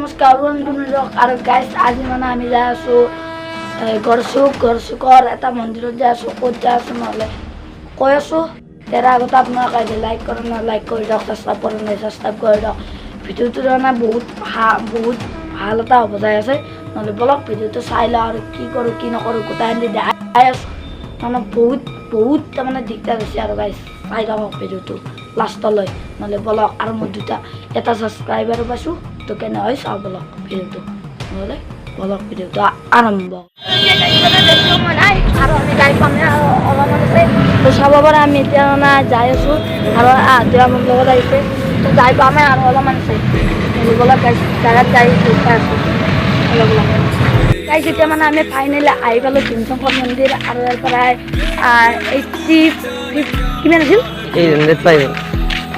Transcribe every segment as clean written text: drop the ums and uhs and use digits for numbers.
নমস্কাৰ আৰু গাইজ আজি মানে আমি যাই আছো গড়চুকৰ এটা মন্দিৰত যাই আছো ক'ত যাই আছো নহ'লে কৈ আছো তাৰ আগতে আপোনালোকে লাইক কৰে না লাইক কৰি দিয়ক ছাবস্ক্ৰাইব কৰে না ছাবস্ক্ৰাইব কৰি দিয়ক ভিডিঅ'টো মানে বহুত ভাল এটা হ'ব যাই আছে নহ'লে বলক ভিডিঅ'টো চাই লওঁ আৰু কি কৰোঁ কি নকৰোঁ গোটেইখিনি দেখাই আছো মানে বহুত তাৰমানে দিগদাৰ হৈছে আৰু গাইজ চাই লওক ভিডিঅ'টো লাষ্টলৈ নহ'লে বলক আৰু মোৰ এটা ছাবস্ক্ৰাইবাৰো পাইছোঁ তো কেনে হয় চাওঁ বলক ভিডিঅ'টো নহ'লে বলক ভিডিঅ'টো আৰম্ভ আৰু আমি গাড়ী পাম অলপমান আছে তো চাব পৰা আমি এতিয়া মানে যাই আছোঁ আৰু আহোঁতে আমাৰ লগত আহিছে তো যাই পামে আৰু অলপমান আছে বলক জাগাত যাই পাই আছোঁ অলপ গাইজ এতিয়া মানে আমি ফাইনেলি আহি পালোঁ ভীমশংকৰ মন্দিৰ আৰু ইয়াৰ পৰাই 80 কিমান আছিল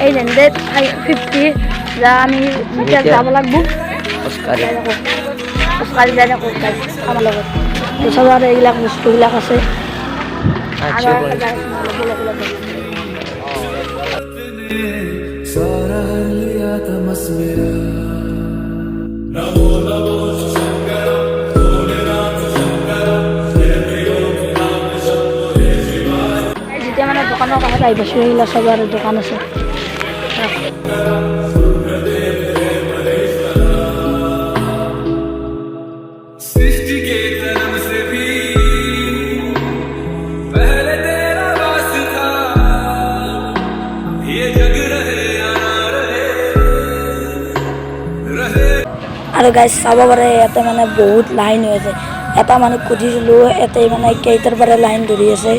850 যা আমি এতিয়া যাব লাগিব খোজকাঢ়ি যাই থাকোঁ আমাৰ লগত চব আৰু এইবিলাক বস্তুবিলাক আছে যেতিয়া মানে দোকানৰ কাষত আহি পাইছোঁ এইবিলাক চব আৰু দোকান আছে আৰু গাইজ চাব পাৰে ইয়াতে মানে বহুত লাইন হৈ আছে এটা মানুহ সুধিছিলোঁ ইয়াতে মানে কেইটাৰ পৰা লাইন ধৰি আছে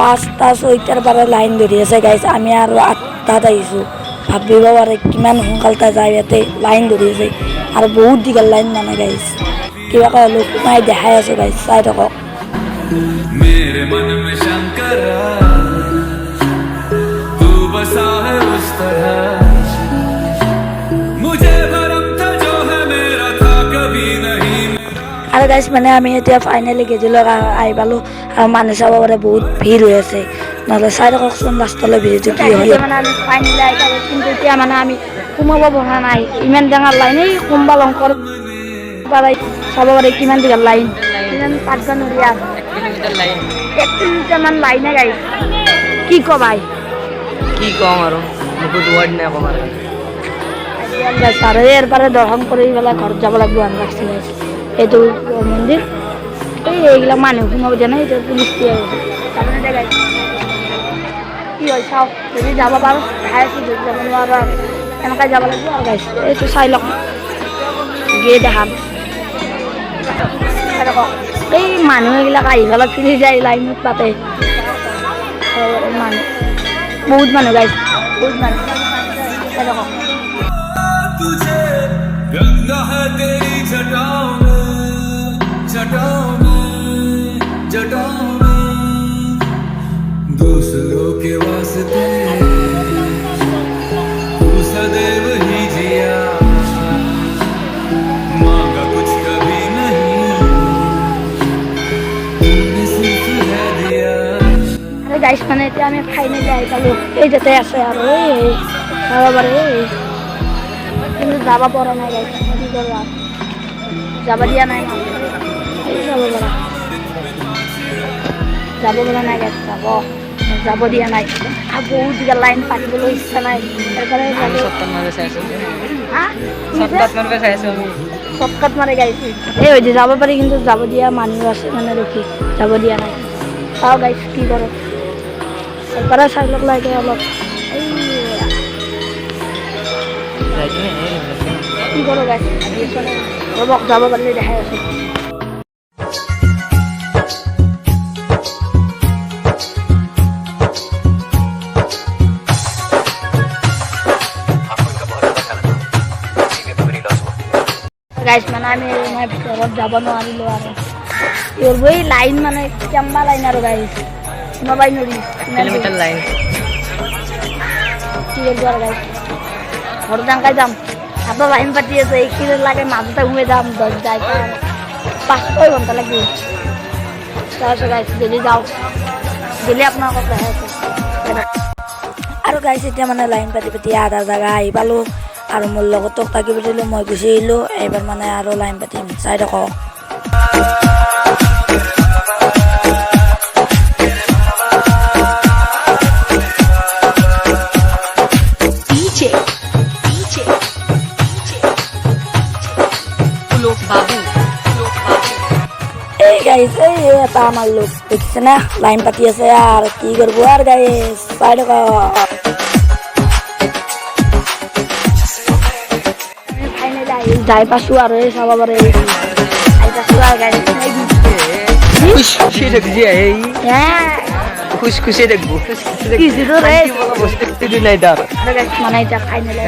5টা 6টাৰ পৰা লাইন ধৰি আছে গাইজ আমি আৰু 8টাত আহিছোঁ ভাবিব পাৰে কিমান সোনকালতে যায় ইয়াতে লাইন ধৰি আছে আৰু বহুত দীঘল লাইন মানে গাইজ কিবাকৈ হ'লেও সোমাই দেখাই আছোঁ গাইজ চাই থাকক আৰু গাইজ মানে আমি এতিয়া ফাইনেলি গেজিলৈ আহি পালোঁ আৰু মানুহ চাব পাৰে বহুত ভিৰ হৈ আছে নহ'লে চাই থাককচোন লাষ্টলৈ ভিৰটো কি হয় মানে আমি ফাইনেলি আহি পালোঁ কিন্তু এতিয়া মানে আমি সোমাব পৰা নাই ইমান ডাঙৰ লাইন এই কোনোবা লংকৰ পাৰাই চাব পাৰে কিমান দীঘল লাইন কিমান পাঁচজন নৰিয়া 1 কিলোমিটাৰমান লাইনে গাইজ কি কবাই কি কম আৰু মোকো দুৱাৰ্ড নাই কম আৰু আৰু ইয়াৰ পৰা দৰ্শন কৰি পেলাই ঘৰত যাব লাগিব আন ৰাখছি এইটো মন্দিৰ এইবিলাক মানুহ সোমাব দিয়া নাই এইটো পুলিচ দিয়া গৈছে কি হয় চাওক যদি যাব পাৰোঁ খাই আছোঁ যদি যাব নোৱাৰোঁ আৰু এনেকৈ যাব লাগিব আৰু গাইছ এইটো চাই লওক গিয়ে দেখাম এই মানুহ এইবিলাক আহি পেলাই ফিৰি যায় লাইনত পাতে মানুহ বহুত মানুহ গাইছ বহুত মানুহ চাই লওক दूसरों के वास्ते तू सदैव ही जिया मांगा कुछ कभी नहीं तूने सिर्फ है दिया अरे गाइस মানে এতিয়া আমি ফাইনেলি আহি পালোঁ এই যাতে আছে আৰু এই চাব পাৰে কিন্তু যাব পৰা নাই গাইস কি কৰিব যাব দিয়া নাই এই যাব পৰা নাই গাইস যাব দিয়া নাই আৰু বহুত দীঘল লাইন পাতিবলৈ ইচ্ছা নাই এবাৰে শৰ্টকাট মাৰে গাইছ এই হৈ যাব পাৰি কিন্তু যাব দিয়া মানুহ আছে মানে ৰখি যাব দিয়া নাই চাওঁ গাইছ কি কৰোঁ এবাৰে চাই লওক লাগে অলপ কি কৰোঁ গাইছ ৰ'বক যাব পাৰিলে দেখাই আছোঁ গাইছ মানে আমি ঘৰত যাব নোৱাৰিলোঁ আৰু এই লাইন মানে কেম্বা লাইন আৰু গাইছ সোমাবাই নোৱাৰি কিলোমিটাৰ লাইন কি কৰিব আৰু গাইছ ঘৰত যাংকাই যাম হাতৰ লাইন পাতি আছে এইখিনি লাগে মাজতে সোমাই যাম 10 যায় 5 ঘণ্টা লাগিব তাৰপিছত গাইছ যদি যাওঁ গেলে আপোনালোকক দেখাই আছোঁ আৰু গাইছ এতিয়া মানে লাইন পাতি আধা জাগা আহি পালোঁ আৰু মোৰ লগতো থাকিব দিলোঁ মই গুচি আহিলোঁ এইবাৰ মানে আৰু লাইন পাতিম চাই থাকক এই গাইছ এই এটা আমাৰ লোক দেখিছে না লাইন পাতি আছে আৰু কি কৰিব আৰু গাইছ চাই থাকক যাই পাছো আৰু এই চাব পাৰে আই পাছো আৰু গাড়ী খুশি দেখছি এই খুশি দেখবো কি দিলো রে বস্তু দিন নাই তার মানে এটা খাই নিলে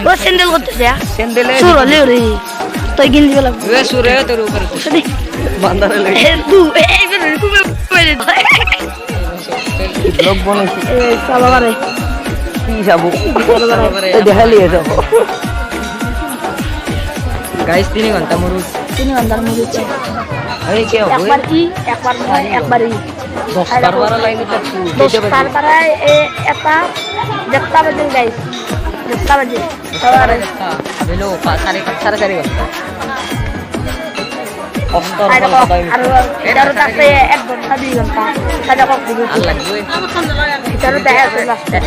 ও স্যান্ডেল করতেছে স্যান্ডেল সুর হলে রে তুই গিন দিবে লাগবে এ সুরে তোর উপর শুনি বান্দারে লাগে তু এই বের কুমে মেরে ব্লগ বানাইছি এই চাব পাৰে কি যাবো দেখালি যাব গাইস 3 ঘন্টা মুরুজ 3 ঘন্টার মুরুজ আরে কি হবে একবার কি একবার নয় একবারই 10 বার লাইনে থাকু 10 বার এটা দেখতা বাজে গাইস দেখতা বাজে সবারে আবে লো 4:30 ঘন্টা অস্তর আর এটার কাছে 1 ঘন্টা 2 ঘন্টা সাজা কত দিবে আর লাগবে এটার দেখা আছে লাস্টে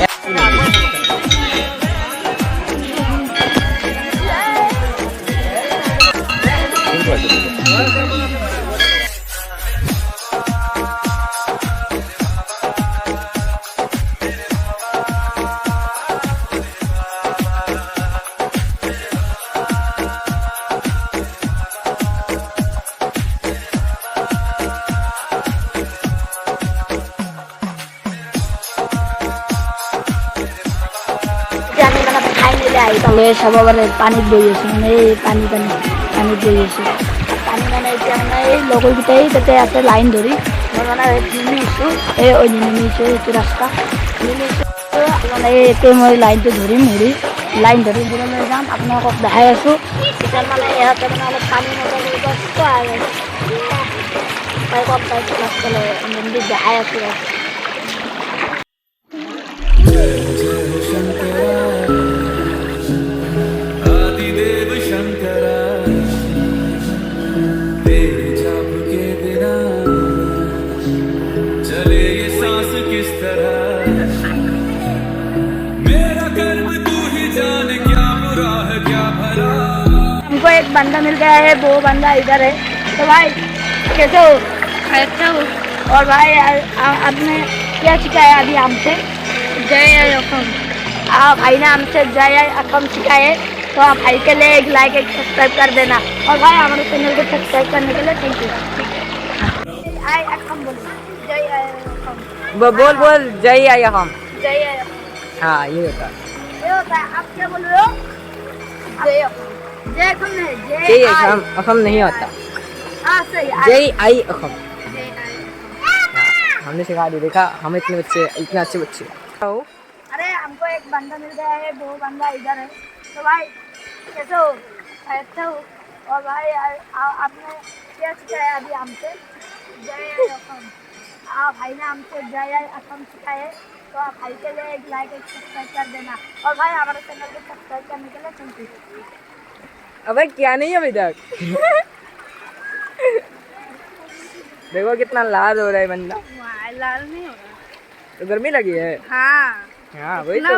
তাহলে সবারে পানি বই আছে মানে এই পানি বই আছে পানি মানে এতিয়া মানে এই লগৰকেইটাই তাতে আছে লাইন ধৰি মই মানে নিমিছোঁ এই নিমিছোঁ এইটো ৰাস্তা নিমিছোঁ মানে এইটো মই লাইনটো ধৰিম লাইন ধৰি লৈ যাম আপোনালোকক দেখাই আছোঁ এতিয়া মানে ইহঁতে মানে অলপ পানী মজা কৰিব পাইপত ৰাস্তালৈ দেখাই আছোঁ आदिदेव शंकरा तेरे जाप के बिना चले ये सांस किस तरह मेरा कर्म तू ही जान क्या बुरा है क्या भला हमको एक बंदा मिल गया है वो बंदा इधर है तो भाई कैसे हो अच्छा हो और भाई आपने क्या सिखाया अभी हमसे जय रकम भाई ने हमसे जय रकम सिखाए तो आप भाई के लिए एक लाइक एक सब्सक्राइब कर देना और भाई हमारे चैनल को सब्सक्राइब करने के लिए थैंक यू आई रकम बोलो जय रकम बोल जय आया हम जय हाँ ये होता है आप क्या बोल रहे हो जय रकम नहीं जय अखम नहीं होता हाँ सही जय आई अखम हमने सिखा दी देखा हम इतने अच्छे बच्चे अरे हमको एक बंदा मिल गया है वो बंदा इधर है तो भाई कैसे हो अच्छा हो और भाई आपने क्या सिखाया अभी हमसे जय रकम भाई ने हमसे जय रकम सिखाए तो आप भाई के लिए एक लाइक एक सब्सक्राइब कर देना और भाई हमारे चैनल को सब्सक्राइब करने के लिए थैंक यू अबे क्या नहीं है अभी तक देखो कितना लाल हो रहा है बंदा लाल नहीं हो रहा तो गर्मी लगी है हाँ हाँ वही तो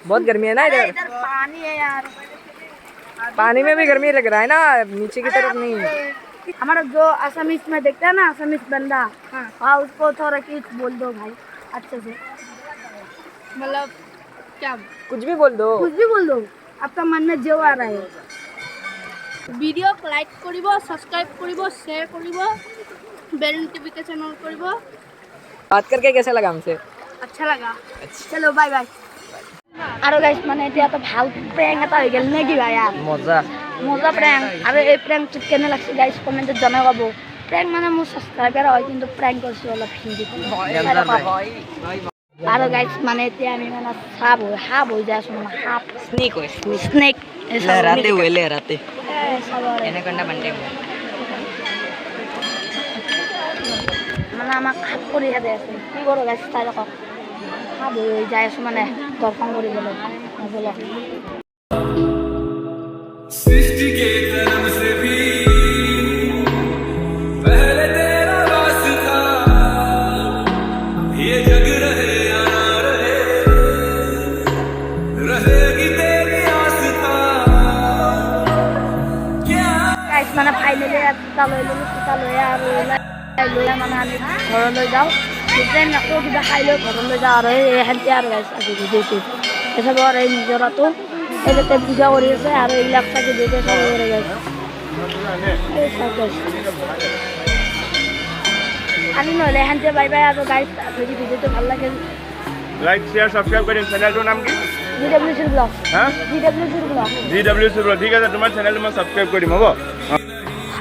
बहुत गर्मी है ना इधर पानी है यार पानी में भी गर्मी लग रहा है ना नीचे की तरफ नहीं हमारा जो असमीज में देखता है ना असमीज बंदा हाँ उसको थोड़ा कुछ बोल दो भाई अच्छे से मतलब क्या कुछ भी बोल दो आपका मन में जो आ रहा है ভিডিও লাইক কৰিব সাবস্ক্ৰাইব কৰিব শেয়াৰ কৰিব বেল নোটিফিকেশন অন কৰিব बात करके कैसा लगा हमसे अच्छा लगा चलो बाय बाय আৰু গাইস মানে এতিয়া তো ভাল প্ৰ্যাঙ্ক এটা হৈ গেল নেকি ভাই আৰ মজা প্ৰ্যাঙ্ক আৰু এই প্ৰ্যাঙ্কটো কেনে লাগছে গাইস কমেন্টত জনাই কব প্ৰ্যাঙ্ক মানে মোৰ সাবস্ক্ৰাইবাৰ হয় কিন্তু প্ৰ্যাঙ্ক কৰছি অলপ হিন্দিত আৰু গাইস মানে এতিয়া আমি মানে সাপ হৈ যায় আছো মানে সাপ স্নেক लहराते সবারে एनाकोंडा बनते মানে আমাক হাত কৰি আছে কি কৰোঁ গাইছ তাই সাপ হৈ যায় আছো মানে দৰ্শন কৰিবলৈ নগ'লে सृष्टि के कर्म से भी पहले तेरा वास था ये जग रहे या ना रहे रहेगी तेरी आस्था क्या গাইছ মানে ফাইনেলি এটা লৈ ল'লোঁ চোতা লৈ আৰু লৈ মানে আমি ঘৰলৈ যাওঁ যেতিয়া আকৌ কিবা খাই লৈ ঘৰলৈ যাওঁ আৰু সেনেকৈ আৰু গাইছ আজি ভিডিঅ'টো এসব আৰু এই নিজৰাটো এই তাতে পূজা কৰি আছে আৰু এইবিলাক চাকি দিওঁতে চাব কৰে গাইছ এই চাওক গাইছ আজি নহ'লে সেনেকৈ বাই বাই আৰু গাইছ যদি ভিডিঅ'টো ভাল লাগে লাইক শেয়াৰ সাবস্ক্ৰাইব কৰেন চ্যানেলটোৰ নাম কি GWC ব্লগ হা GWC ব্লগ GWC ব্লগ ঠিক আছে তোমাৰ চেনেলটো মই সাবস্ক্ৰাইব কৰিম হ'ব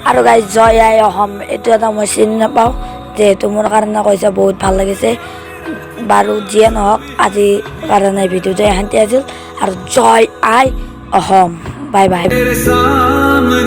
আৰু গাইজ জয় আই অসম এইটো এটা মই চিনি নাপাওঁ যিহেতু মোৰ কাৰণে কৈছে বহুত ভাল লাগিছে বাৰু যিয়ে নহওক আজি কাৰণে ভিডিঅ'টো এখানতে আছিল আৰু জয় আই অসম বাই বাই तेरे सामने